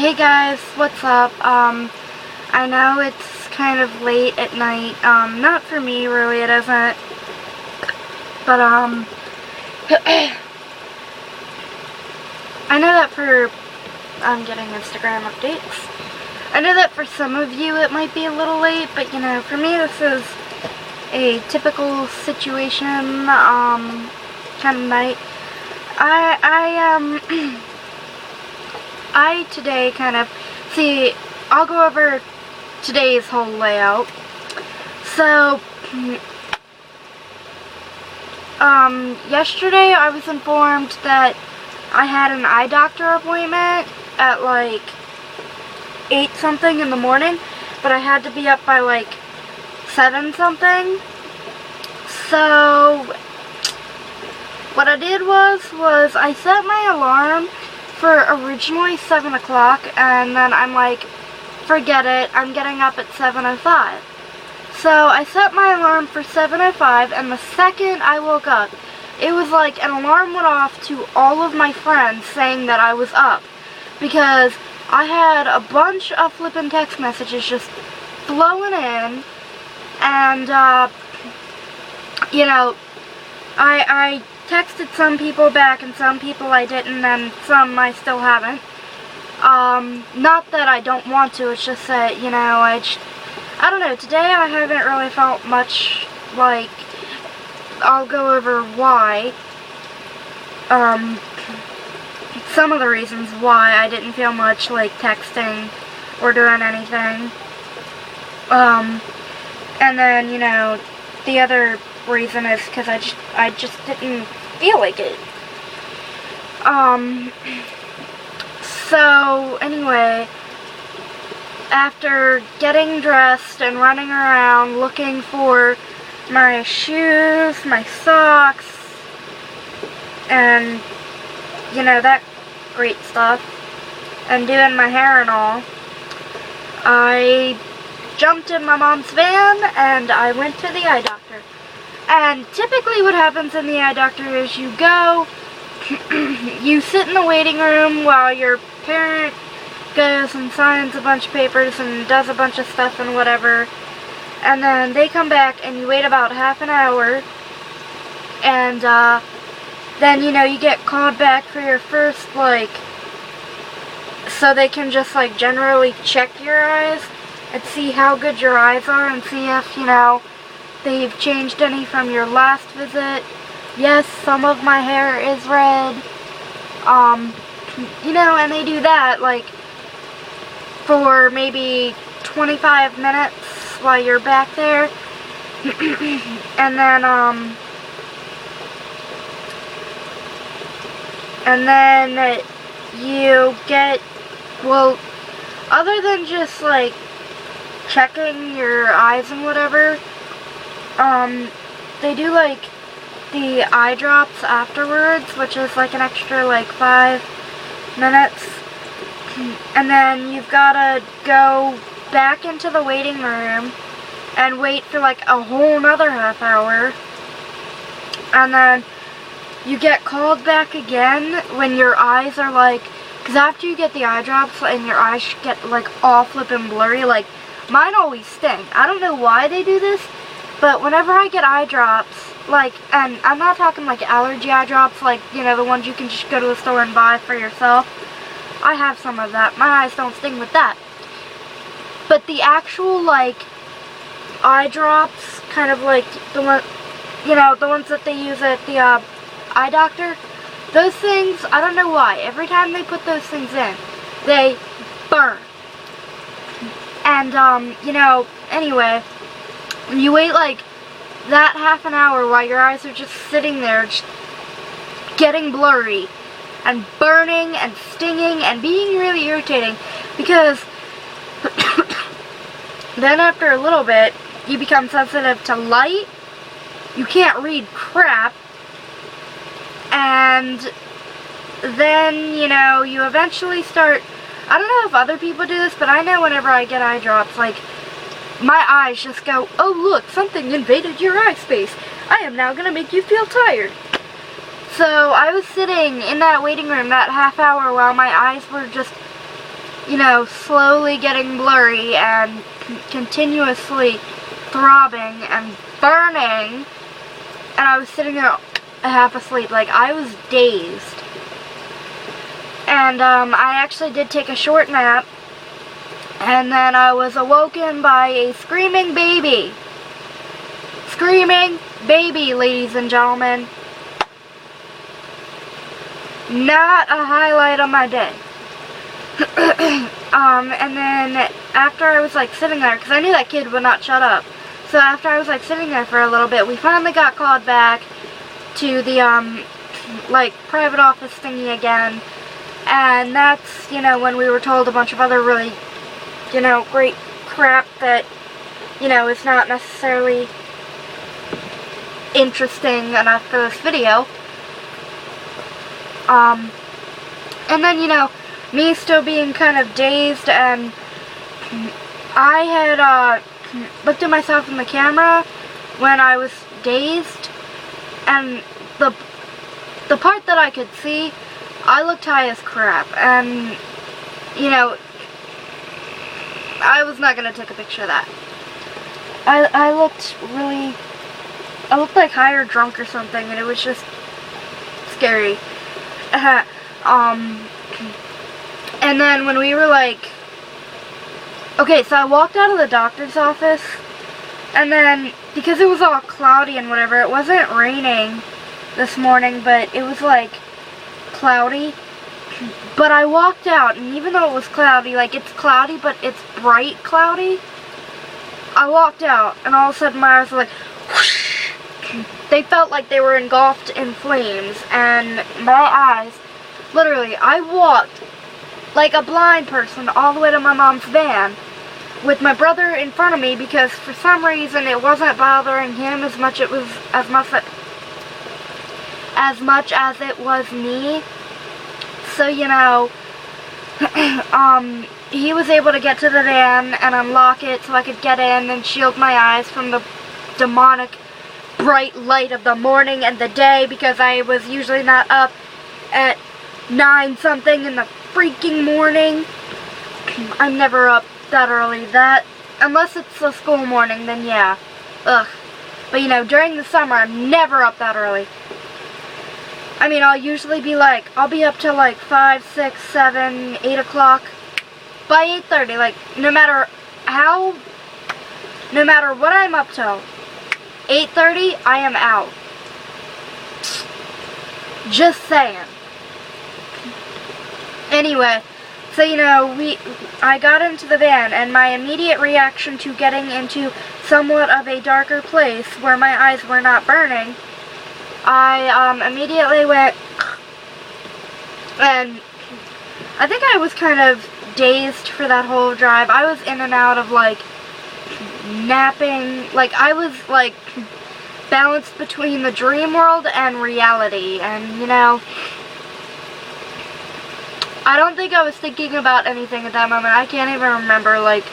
Hey guys, what's up? I know it's kind of late at night. Not for me, really, it isn't. But, I know that for, I'm getting Instagram updates. I know that for some of you it might be a little late, but, you know, for me this is a typical situation, kind of night. I today I'll go over today's whole layout. So, yesterday I was informed that I had an eye doctor appointment at like 8 something in the morning, but I had to be up by like 7 something. So, what I did was I set my alarm for originally 7 o'clock, and then I'm like, forget it, I'm getting up at 7:05. So I set my alarm for 7:05, and the second I woke up, it was like an alarm went off to all of my friends saying that I was up, because I had a bunch of flippin' text messages just flowing in, and, you know, I texted some people back and some people I didn't, and some I still haven't. Not that I don't want to, it's just that, you know, I don't know, today I haven't really felt much like, I'll go over why, some of the reasons why I didn't feel much like texting or doing anything. And then, you know, the other reason is because I just didn't feel like it. So anyway, after getting dressed and running around looking for my shoes, my socks, and, you know, that great stuff, and doing my hair and all, I jumped in my mom's van and I went to the eye doctor. And typically what happens in the eye doctor is you go, you sit in the waiting room while your parent goes and signs a bunch of papers and does a bunch of stuff and whatever, and then they come back and you wait about half an hour, and then, you know, you get called back for your first, like, so they can just, like, generally check your eyes and see how good your eyes are and see if, you know, they've changed any from your last visit. Yes, some of my hair is red. You know, and they do that, like, for maybe 25 minutes while you're back there. And then you get, well, other than just, like, checking your eyes and whatever, they do, like, the eye drops afterwards, which is, like, an extra, like, 5 minutes. And then you've gotta go back into the waiting room and wait for, like, a whole nother half hour. And then you get called back again when your eyes are, like, because after you get the eye drops and your eyes get, like, all flippin' blurry, like, mine always sting. I don't know why they do this, but whenever I get eye drops, like, and I'm not talking like allergy eye drops, like, you know, the ones you can just go to the store and buy for yourself. I have some of that. My eyes don't sting with that. But the actual, like, eye drops, kind of like the one, you know, the ones that they use at the eye doctor, those things, I don't know why, every time they put those things in, they burn. And, you know, anyway, you wait, like, that half an hour while your eyes are just sitting there, just getting blurry, and burning, and stinging, and being really irritating, because then after a little bit, you become sensitive to light, you can't read crap, and then, you know, you eventually start, I don't know if other people do this, but I know whenever I get eye drops, like, my eyes just go, oh look, something invaded your eye space. I am now going to make you feel tired. So I was sitting in that waiting room that half hour while my eyes were just you know, slowly getting blurry and continuously throbbing and burning, and I was sitting there half asleep. Like, I was dazed. And I actually did take a short nap, and then I was awoken by a screaming baby. Screaming baby, ladies and gentlemen. Not a highlight of my day. And then after I was like sitting there, because I knew that kid would not shut up. So after I was like sitting there for a little bit, we finally got called back to the like private office thingy again. And that's, you know, when we were told a bunch of other really, you know, great crap that, you know, is not necessarily interesting enough for this video. And then, you know, me still being kind of dazed, and I had looked at myself in the camera when I was dazed, and the part that I could see, I looked high as crap, and, you know, I was not going to take a picture of that. I looked like high or drunk or something, and it was just scary. And then when we were like, okay, so I walked out of the doctor's office, and then, because it was all cloudy and whatever, it wasn't raining this morning, but it was like cloudy. But I walked out, and even though it was cloudy, like, it's cloudy, but it's bright cloudy, I walked out, and all of a sudden my eyes were like, whoosh. They felt like they were engulfed in flames, and my eyes, literally, I walked like a blind person all the way to my mom's van with my brother in front of me, because for some reason it wasn't bothering him as much as it was me. So, you know, he was able to get to the van and unlock it so I could get in and shield my eyes from the demonic bright light of the morning and the day, because I was usually not up at 9 something in the freaking morning. I'm never up that early. Unless it's a school morning, then yeah. Ugh. But, you know, during the summer, I'm never up that early. I mean, I'll usually be like, I'll be up till like 5, 6, 7, 8 o'clock. By 8:30, like, no matter what I'm up till, 8:30, I am out. Just saying. Anyway, so, you know, I got into the van, and my immediate reaction to getting into somewhat of a darker place where my eyes were not burning, I immediately went, and I think I was kind of dazed for that whole drive. I was in and out of, like, napping. Like, I was, like, balanced between the dream world and reality, and, you know, I don't think I was thinking about anything at that moment. I can't even remember, like,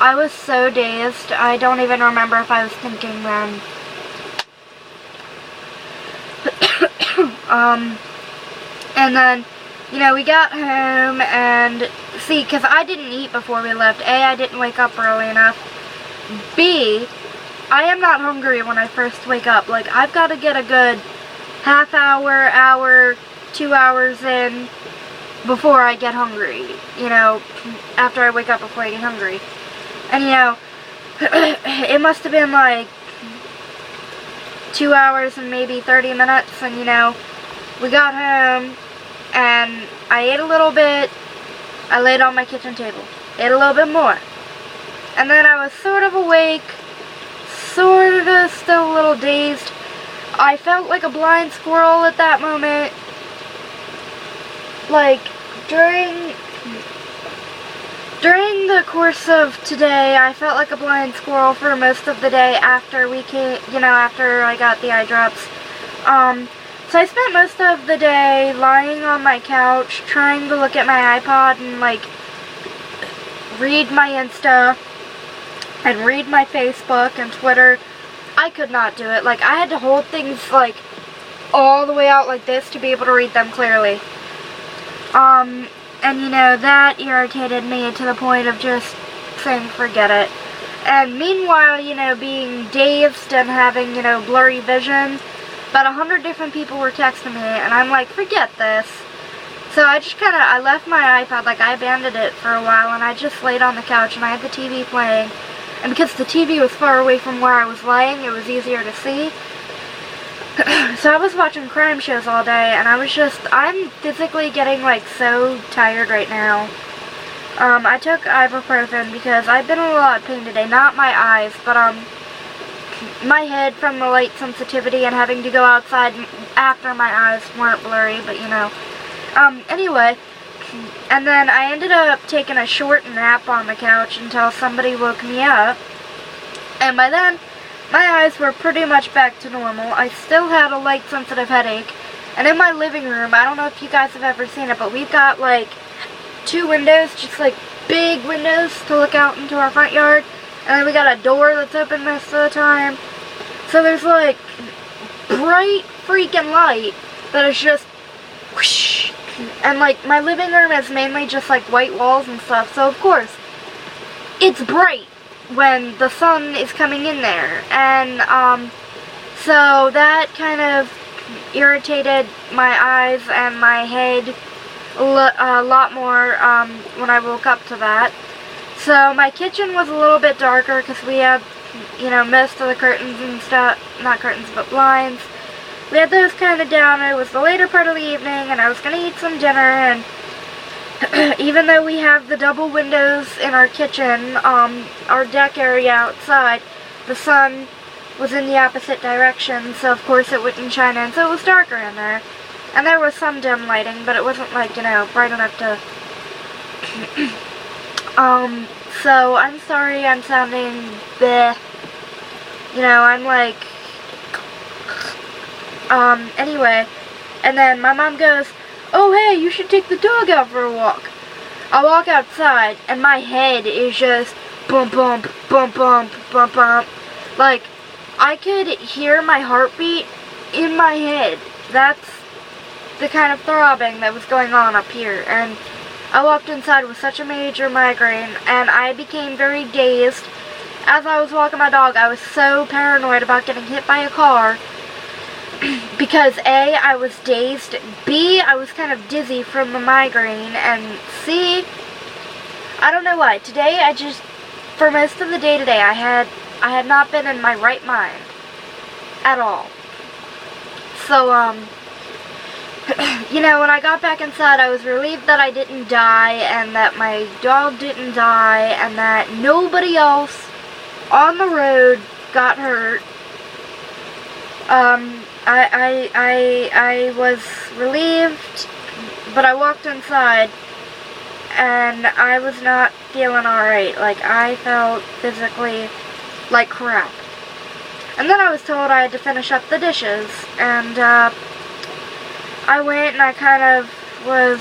I was so dazed, I don't even remember if I was thinking then. And then, you know, we got home, and, see, because I didn't eat before we left. A, I didn't wake up early enough. B, I am not hungry when I first wake up. Like, I've got to get a good half hour, 2 hours in before I get hungry, you know, after I wake up before I get hungry. And, you know, it must have been like 2 hours and maybe 30 minutes, and, you know, we got home, and I ate a little bit, I laid on my kitchen table, ate a little bit more, and then I was sort of awake, sort of still a little dazed. I felt like a blind squirrel at that moment. Like, during the course of today, I felt like a blind squirrel for most of the day after we came, you know, after I got the eye drops. So I spent most of the day lying on my couch, trying to look at my iPod and, like, read my Insta and read my Facebook and Twitter. I could not do it. Like, I had to hold things, like, all the way out like this to be able to read them clearly. And, you know, that irritated me to the point of just saying, forget it. And meanwhile, you know, being dazed and having, you know, blurry vision, about 100 different people were texting me, and I'm like, forget this. So I just I left my iPod, like, I abandoned it for a while, and I just laid on the couch, and I had the TV playing. And because the TV was far away from where I was laying, it was easier to see. So I was watching crime shows all day, and I'm physically getting, like, so tired right now. I took ibuprofen because I've been in a lot of pain today. Not my eyes, but, my head from the light sensitivity and having to go outside after my eyes weren't blurry, but, you know. Anyway, and then I ended up taking a short nap on the couch until somebody woke me up. And by then, my eyes were pretty much back to normal. I still had a light-sensitive headache. And in my living room, I don't know if you guys have ever seen it, but we've got, like, 2 windows, just, like, big windows to look out into our front yard. And then we got a door that's open most of the time. So there's, like, bright freaking light that is just whoosh. And, like, my living room is mainly just, like, white walls and stuff. So, of course, it's bright when the sun is coming in there. And, so that kind of irritated my eyes and my head a lot more, when I woke up to that. So my kitchen was a little bit darker because we had, you know, most of the curtains and stuff, not curtains, but blinds. We had those kind of down. It was the later part of the evening, and I was going to eat some dinner, and even though we have the double windows in our kitchen, our deck area outside, the sun was in the opposite direction, so of course it wouldn't shine in, so it was darker in there. And there was some dim lighting, but it wasn't, like, you know, bright enough to... So I'm sorry I'm sounding bleh. You know, I'm like... Anyway. And then my mom goes, oh, hey, you should take the dog out for a walk. I walk outside, and my head is just bump, bump, bump, bump, bump, bump. Like, I could hear my heartbeat in my head. That's the kind of throbbing that was going on up here. And I walked inside with such a major migraine, and I became very dazed. As I was walking my dog, I was so paranoid about getting hit by a car. Because A, I was dazed, B, I was kind of dizzy from the migraine, and C, I don't know why. Today, for most of the day today, I had not been in my right mind. At all. So, you know, when I got back inside, I was relieved that I didn't die, and that my dog didn't die, and that nobody else on the road got hurt. I was relieved, but I walked inside, and I was not feeling alright. Like, I felt physically like crap. And then I was told I had to finish up the dishes, and, I went and I kind of was,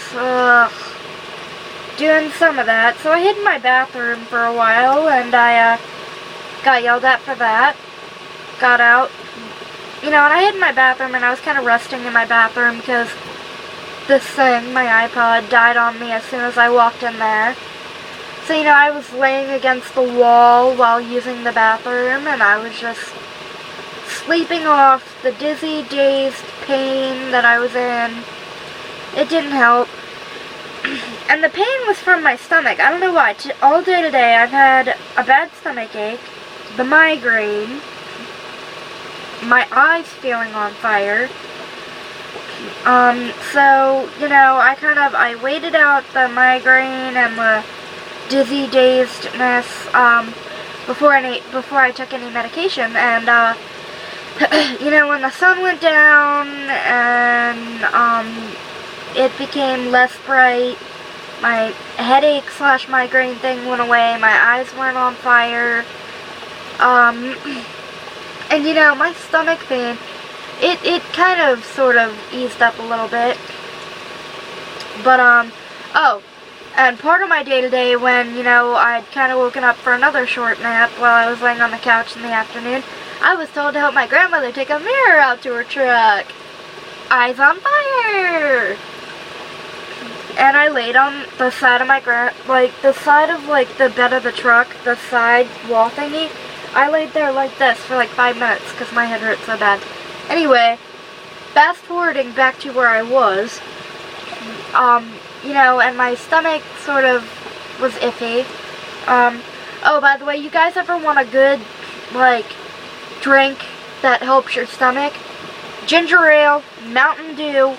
doing some of that. So I hid in my bathroom for a while, and I, got yelled at for that. Got out. You know, and I hid in my bathroom, and I was kind of resting in my bathroom because this thing, my iPod, died on me as soon as I walked in there. So, you know, I was laying against the wall while using the bathroom, and I was just sleeping off the dizzy, dazed pain that I was in. It didn't help. And the pain was from my stomach. I don't know why. All day today, I've had a bad stomach ache, the migraine, my eyes feeling on fire. So, you know, I waited out the migraine and the dizzy, dazedness, before I took any medication, and, you know, when the sun went down, and, it became less bright, my headache/migraine thing went away, my eyes weren't on fire, and, you know, my stomach pain, it kind of sort of eased up a little bit. But, oh, and part of my day today when, you know, I'd kind of woken up for another short nap while I was laying on the couch in the afternoon, I was told to help my grandmother take a mirror out to her truck. Eyes on fire! and I laid on the side of the side of like the bed of the truck, the side wall thingy. I laid there like this for like 5 minutes because my head hurt so bad. Anyway, fast forwarding back to where I was, you know, and my stomach sort of was iffy. Oh, by the way, you guys ever want a good, like, drink that helps your stomach? Ginger ale, Mountain Dew,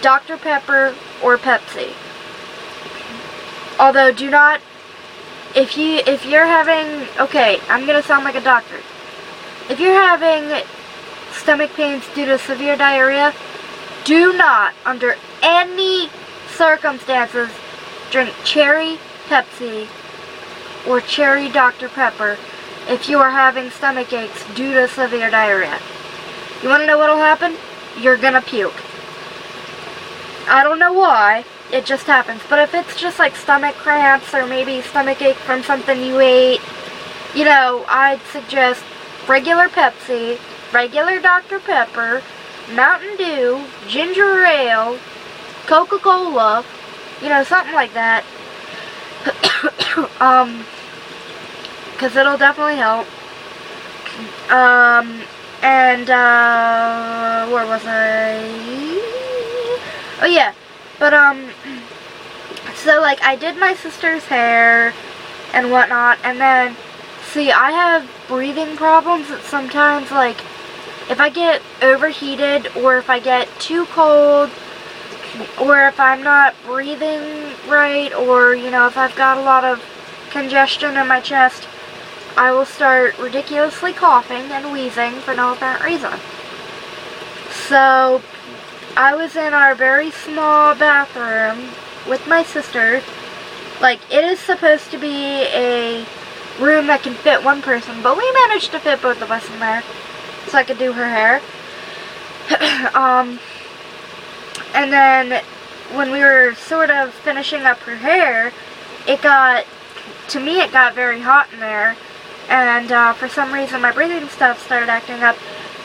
Dr. Pepper, or Pepsi. Although, do not, if you're having, okay, I'm gonna sound like a doctor. If you're having stomach pains due to severe diarrhea, do not, under any circumstances, drink cherry Pepsi or cherry Dr. Pepper if you are having stomach aches due to severe diarrhea. You want to know what will happen? You're gonna puke. I don't know why, it just happens. But if it's just like stomach cramps or maybe stomach ache from something you ate, you know, I'd suggest regular Pepsi, regular Dr. Pepper, Mountain Dew, ginger ale, Coca-Cola, you know, something like that. Because it'll definitely help. Where was I? Oh yeah, but, so, like, I did my sister's hair and whatnot, and then, see, I have breathing problems that sometimes, like, if I get overheated, or if I get too cold, or if I'm not breathing right, or, you know, if I've got a lot of congestion in my chest, I will start ridiculously coughing and wheezing for no apparent reason. So, I was in our very small bathroom with my sister. Like, it is supposed to be a room that can fit one person, but we managed to fit both of us in there, so I could do her hair. And then, when we were sort of finishing up her hair, to me it got very hot in there, and for some reason my breathing stuff started acting up.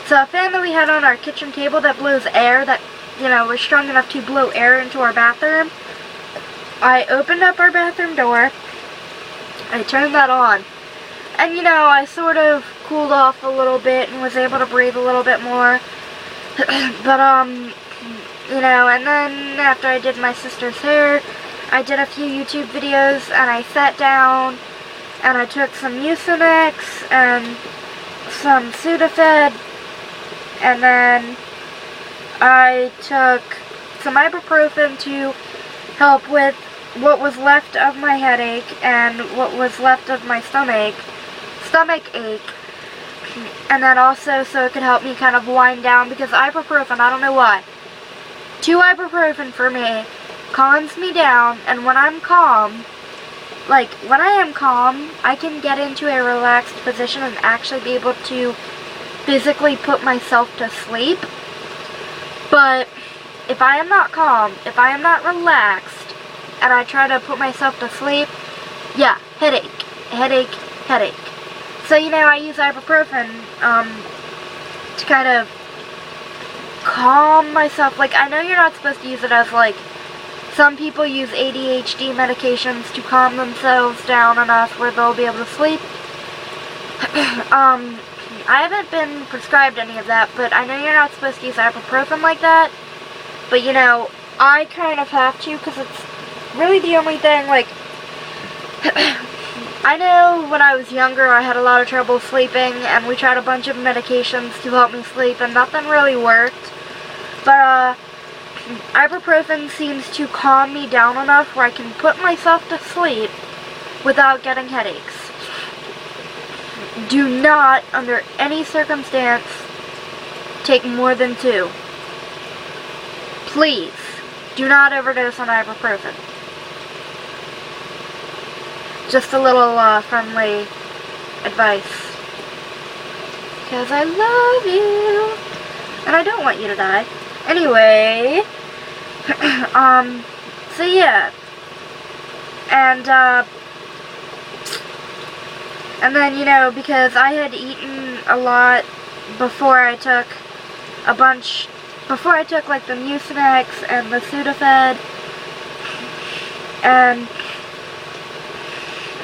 So a fan that we had on our kitchen table that blows air, that, you know, was strong enough to blow air into our bathroom, I opened up our bathroom door, I turned that on, and, you know, I sort of cooled off a little bit and was able to breathe a little bit more. But, you know, and then after I did my sister's hair, I did a few YouTube videos, and I sat down, and I took some Mucinex, and some Sudafed, and then I took some ibuprofen to help with what was left of my headache, and what was left of my stomach ache, and then also so it could help me kind of wind down, because ibuprofen, I don't know why, 2 ibuprofen for me calms me down, and when I'm calm, like, when I am calm, I can get into a relaxed position and actually be able to physically put myself to sleep. But if I am not calm, if I am not relaxed, and I try to put myself to sleep, yeah, headache, headache, headache. So, you know, I use ibuprofen, to kind of calm myself. Like, I know you're not supposed to use it as, like, some people use ADHD medications to calm themselves down enough where they'll be able to sleep. I haven't been prescribed any of that, but I know you're not supposed to use ibuprofen like that. But, you know, I kind of have to, because it's really the only thing, like, I know when I was younger I had a lot of trouble sleeping, and we tried a bunch of medications to help me sleep, and nothing really worked. But, ibuprofen seems to calm me down enough where I can put myself to sleep without getting headaches. Do not, under any circumstance, take more than 2. Please, do not overdose on ibuprofen. Just a little friendly advice. Because I love you, and I don't want you to die. Anyway, so yeah, and then, you know, because I had eaten a lot before I took like the Mucinex and the Sudafed, and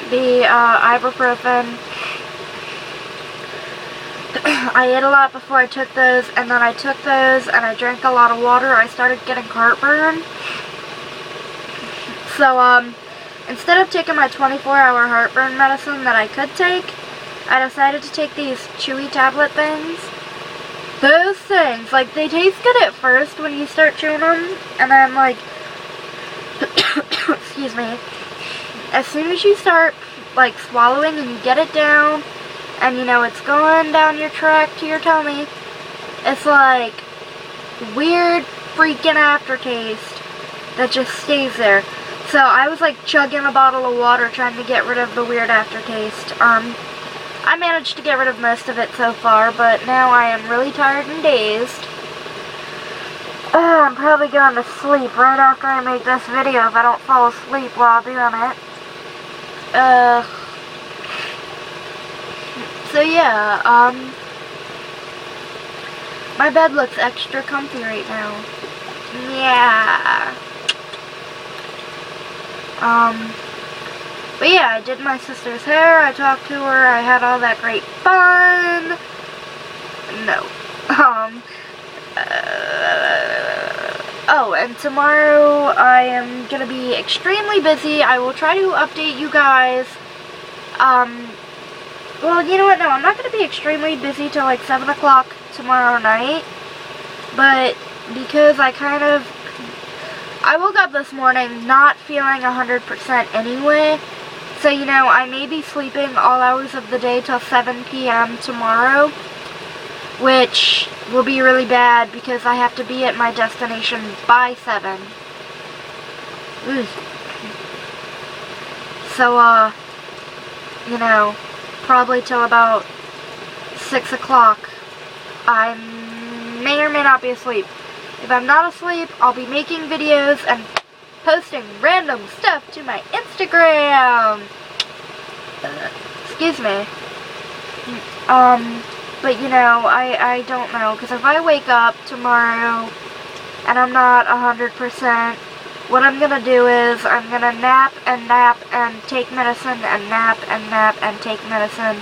the ibuprofen. I ate a lot before I took those, and then I took those and I drank a lot of water. I started getting heartburn. So, instead of taking my 24-hour heartburn medicine that I could take, I decided to take these chewy tablet things. Those things, like, they taste good at first when you start chewing them, and then, like, excuse me, as soon as you start, like, swallowing and you get it down, and, you know, it's going down your tract to your tummy, it's like weird freaking aftertaste that just stays there. So I was like chugging a bottle of water trying to get rid of the weird aftertaste. I managed to get rid of most of it so far, but now I am really tired and dazed. I'm probably going to sleep right after I make this video if I don't fall asleep while doing it. So yeah, my bed looks extra comfy right now. Yeah. But yeah, I did my sister's hair, I talked to her, I had all that great fun. No. Oh, and tomorrow I am gonna be extremely busy. I will try to update you guys. Well, you know what, no, I'm not gonna be extremely busy till like 7 o'clock tomorrow night. But because I woke up this morning not feeling 100% anyway. So, you know, I may be sleeping all hours of the day till 7 p.m. tomorrow, which will be really bad because I have to be at my destination by 7. Ugh. So, you know, probably till about 6 o'clock, I may or may not be asleep. If I'm not asleep, I'll be making videos and posting random stuff to my Instagram. Excuse me. But you know, I don't know, because if I wake up tomorrow and I'm not 100%, what I'm gonna do is I'm gonna nap and take medicine and nap and take medicine,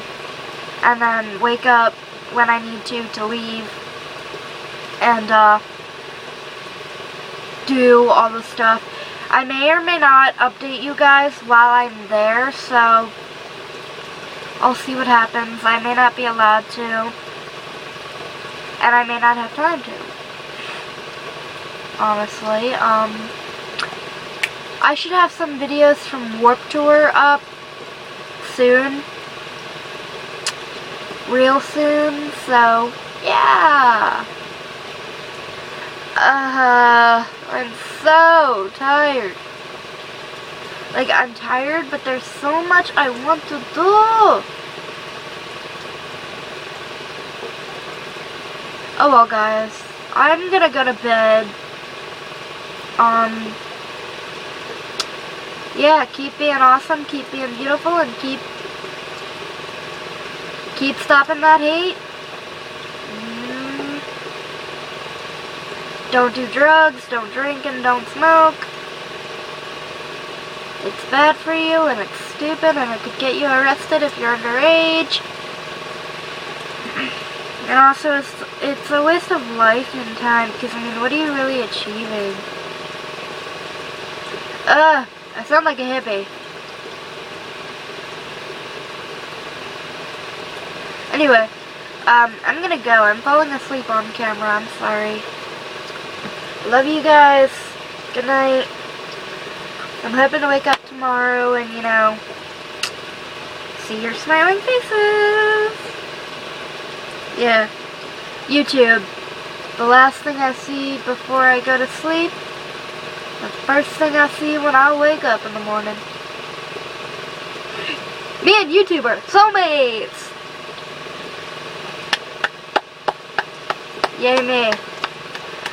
and then wake up when I need to leave and do all the stuff. I may or may not update you guys while I'm there, so I'll see what happens. I may not be allowed to, and I may not have time to. Honestly, I should have some videos from Warped Tour up soon. Real soon, so yeah. I'm so tired. Like, I'm tired, but there's so much I want to do. Oh well, guys. I'm gonna go to bed. Yeah, keep being awesome, keep being beautiful, and keep stopping that hate. Don't do drugs, don't drink, and don't smoke. It's bad for you, and it's stupid, and it could get you arrested if you're underage. And also, it's a waste of life and time, because, I mean, what are you really achieving? I sound like a hippie. Anyway, I'm gonna go. I'm falling asleep on camera, I'm sorry. Love you guys. Good night. I'm hoping to wake up tomorrow and, you know, see your smiling faces. Yeah. YouTube. The last thing I see before I go to sleep. The first thing I see when I wake up in the morning. Me and YouTuber. Soulmates. Yay me.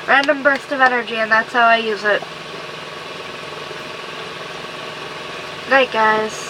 Random burst of energy, and that's how I use it. Night, guys.